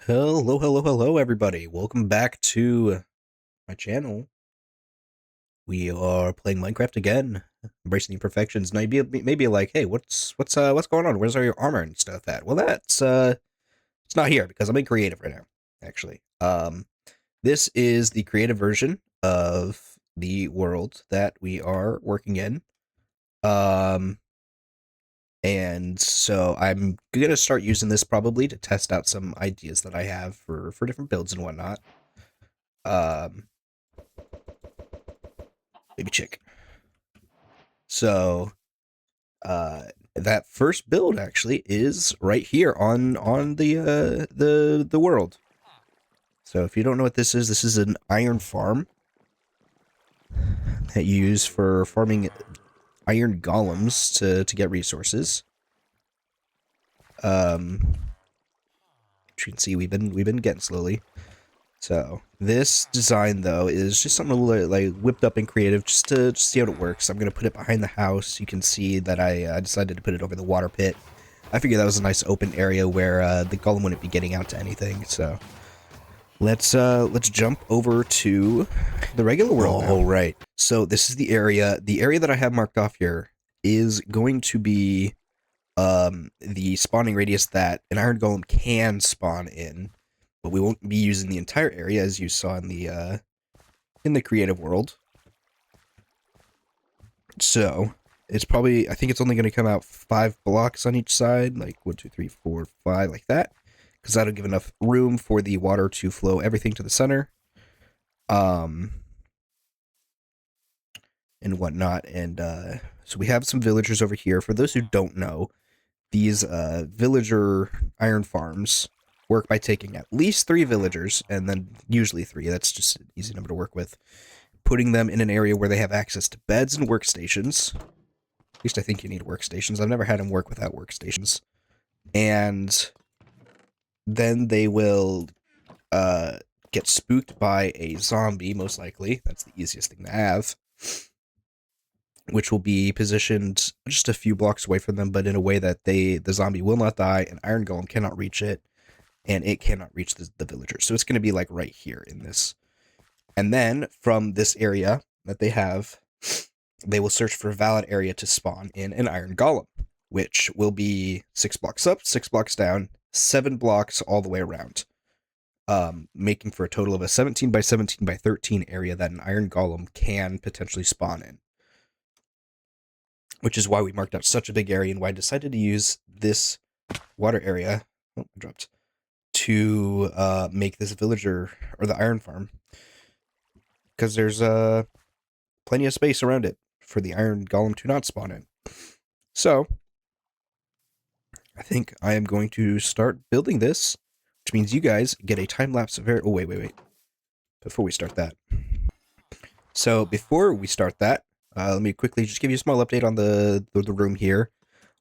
Hello, hello, hello, everybody. Welcome back to my channel. We are playing Minecraft again, embracing the imperfections. Now, maybe like, hey, what's going on? Where's all your armor and stuff at? Well, it's not here because I'm in creative right now. Actually, this is the creative version of the world that we are working in. Um, and so I'm gonna start using this probably to test out some ideas that I have for different builds and whatnot. Um, Baby chick. So uh that first build actually is right here on the world. So if you don't know what this is an iron farm that you use for farming iron golems to get resources. Which you can see we've been getting slowly. So this design though is just something a little like whipped up and creative just to see how it works. I'm gonna put it behind the house. You can see that I decided to put it over the water pit. I figured that was a nice open area where the golem wouldn't be getting out to anything. So let's jump over to the regular world. All right. So this is the area. The area that I have marked off here is going to be the spawning radius that an iron golem can spawn in, but we won't be using the entire area as you saw in the creative world. So it's probably, I think it's only going to come out 5 blocks on each side, like 1, 2, 3, 4, 5, like that, because that'll give enough room for the water to flow everything to the center, and whatnot. And so we have some villagers over here. For those who don't know, these villager iron farms work by taking at least 3 villagers, and then usually 3. That's just an easy number to work with. Putting them in an area where they have access to beds and workstations. At least I think you need workstations. I've never had them work without workstations. And then they will get spooked by a zombie, most likely. That's the easiest thing to have. Which will be positioned just a few blocks away from them, but in a way that the zombie will not die, and Iron Golem cannot reach it, and it cannot reach the villagers. So it's going to be like right here in this. And then from this area that they have, they will search for a valid area to spawn in an Iron Golem, which will be 6 blocks up, 6 blocks down, 7 blocks all the way around, making for a total of a 17 by 17 by 13 area that an Iron Golem can potentially spawn in. Which is why we marked out such a big area and why I decided to use this water area, I dropped, to make this villager, or the iron farm, because there's plenty of space around it for the iron golem to not spawn in. So I think I am going to start building this, which means you guys get a time lapse of oh wait, before we start that. So before we start that, let me quickly just give you a small update on the room here.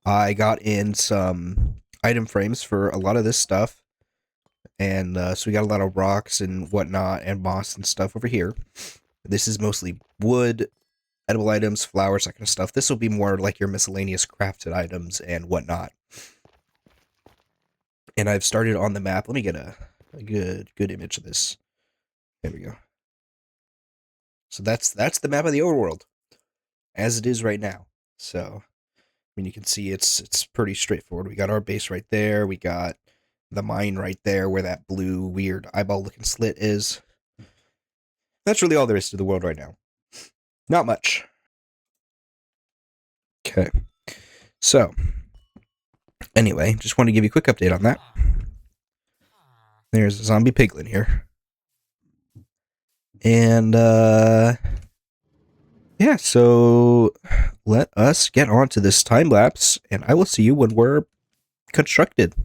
I got in some item frames for a lot of this stuff, and so we got a lot of rocks and whatnot and moss and stuff over here. This is mostly wood, edible items, flowers, that kind of stuff. This will be more like your miscellaneous crafted items and whatnot. And I've started on the map. Let me get a good image of this. There we go. So that's the map of the overworld as it is right now. So I mean, you can see it's pretty straightforward. We got our base right there. We got the mine right there where that blue weird eyeball looking slit is. That's really all there is to the world right now. Not much. Okay. So anyway, just want to give you a quick update on that. There's a zombie piglin here. And yeah, so let us get on to this time lapse, and I will see you when we're constructed.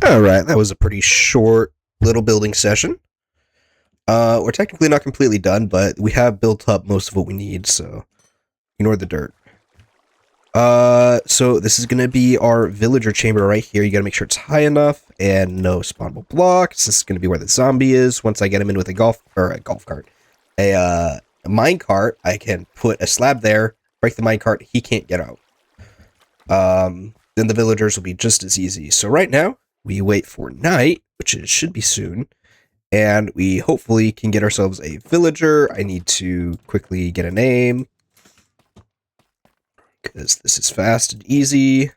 Alright, that was a pretty short little building session. We're technically not completely done, but we have built up most of what we need, so ignore the dirt. So this is gonna be our villager chamber right here. You gotta make sure it's high enough and no spawnable blocks. This is gonna be where the zombie is. Once I get him in with a golf cart, a mine cart, I can put a slab there, break the mine cart. He can't get out. Then the villagers will be just as easy. So right now we wait for night, which it should be soon, and we hopefully can get ourselves a villager. I need to quickly get a name, because this is fast and easy.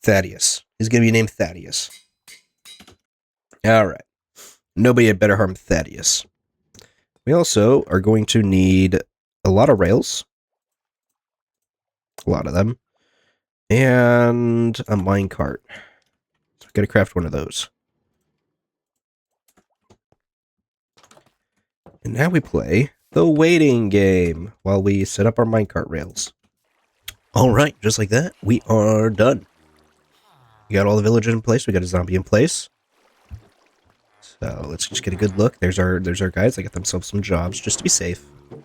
Thaddeus. He's going to be named Thaddeus. Alright. Nobody had better harm Thaddeus. We also are going to need a lot of rails. A lot of them. And a minecart. So I've got to craft one of those. And now we play the waiting game while we set up our minecart rails. Alright, just like that, we are done. We got all the villagers in place, we got a zombie in place. So let's just get a good look. There's our guys. They got themselves some jobs just to be safe. Why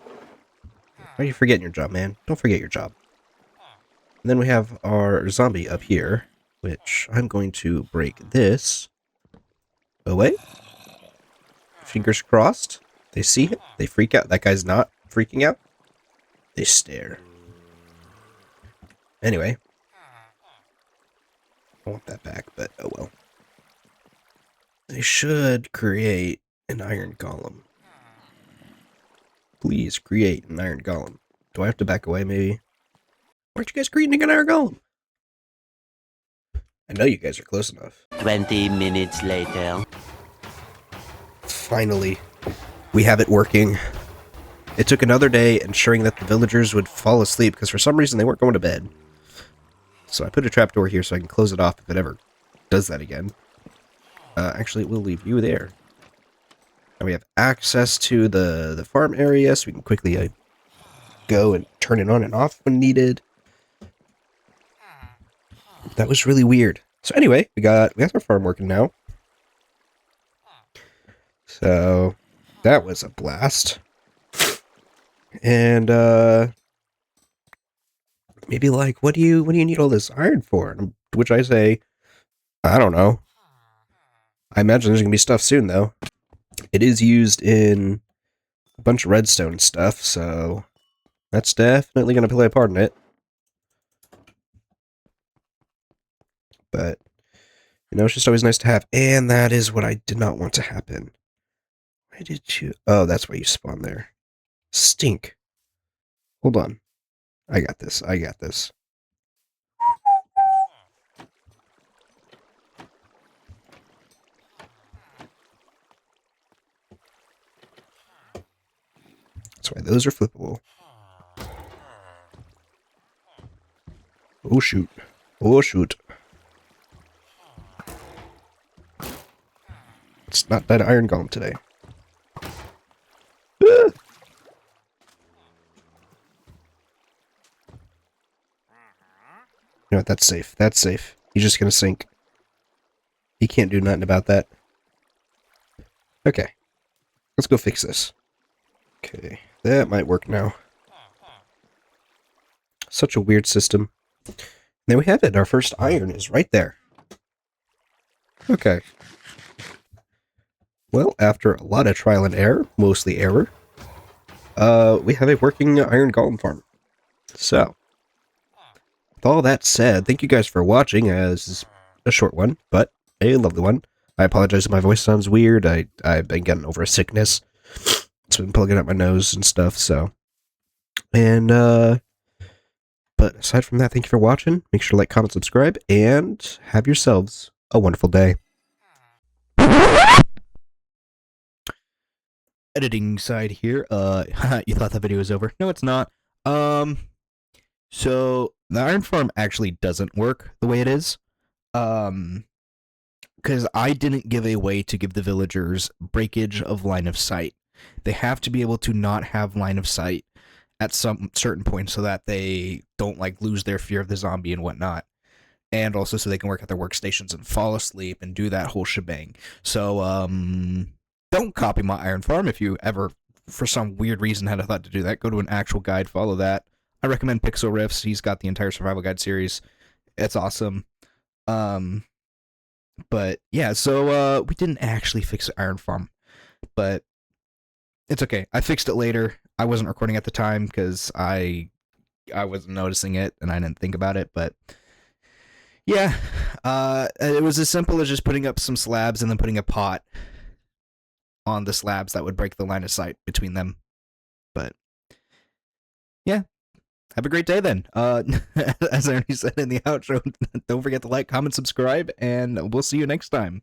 are you forgetting your job, man? Don't forget your job. And then we have our zombie up here, which I'm going to break this away. Fingers crossed. They see him. They freak out. That guy's not freaking out. They stare. Anyway. I want that back, but oh well. They should create an iron golem. Please create an iron golem. Do I have to back away, maybe? Why aren't you guys creating an iron golem? I know you guys are close enough. 20 minutes later. Finally, we have it working. It took another day ensuring that the villagers would fall asleep because for some reason they weren't going to bed. So I put a trapdoor here so I can close it off if it ever does that again. Actually, it will leave you there. And we have access to the farm area, so we can quickly go and turn it on and off when needed. That was really weird. So anyway, we got our farm working now. So that was a blast. And maybe like, what do you need all this iron for? To which I say, I don't know. I imagine there's gonna be stuff soon though. It is used in a bunch of redstone stuff, so that's definitely gonna play a part in it. But you know, it's just always nice to have. And that is what I did not want to happen. Why did you? Oh, that's why you spawned there. Stink. Hold on. I got this. I got this. That's why those are flippable. Oh shoot. Oh shoot. It's not that iron golem today. Ah! You know what? That's safe. That's safe. He's just gonna sink. He can't do nothing about that. Okay. Let's go fix this. Okay. That might work now. Such a weird system. There we have it. Our first iron is right there. Okay. Well, after a lot of trial and error, mostly error, we have a working iron golem farm. So, with all that said, thank you guys for watching, as a short one, but a lovely one. I apologize if my voice sounds weird. I've been getting over a sickness. It's been plugging up my nose and stuff, so. And, but aside from that, thank you for watching. Make sure to like, comment, subscribe, and have yourselves a wonderful day. Editing side here. You thought that video was over? No, it's not. So the iron farm actually doesn't work the way it is. Because I didn't give a way to give the villagers breakage of line of sight. They have to be able to not have line of sight at some certain point so that they don't like lose their fear of the zombie and whatnot. And also so they can work at their workstations and fall asleep and do that whole shebang. So, don't copy my iron farm if you ever for some weird reason had a thought to do that, go to an actual guide, follow that. I recommend Pixel Riffs. He's got the entire survival guide series. It's awesome. But yeah, so we didn't actually fix the iron farm, but it's okay. I fixed it later. I wasn't recording at the time because I wasn't noticing it and I didn't think about it, but yeah, it was as simple as just putting up some slabs and then putting a pot on the slabs that would break the line of sight between them. But yeah, have a great day then. As Ernie said in the outro, don't forget to like, comment, subscribe, and we'll see you next time.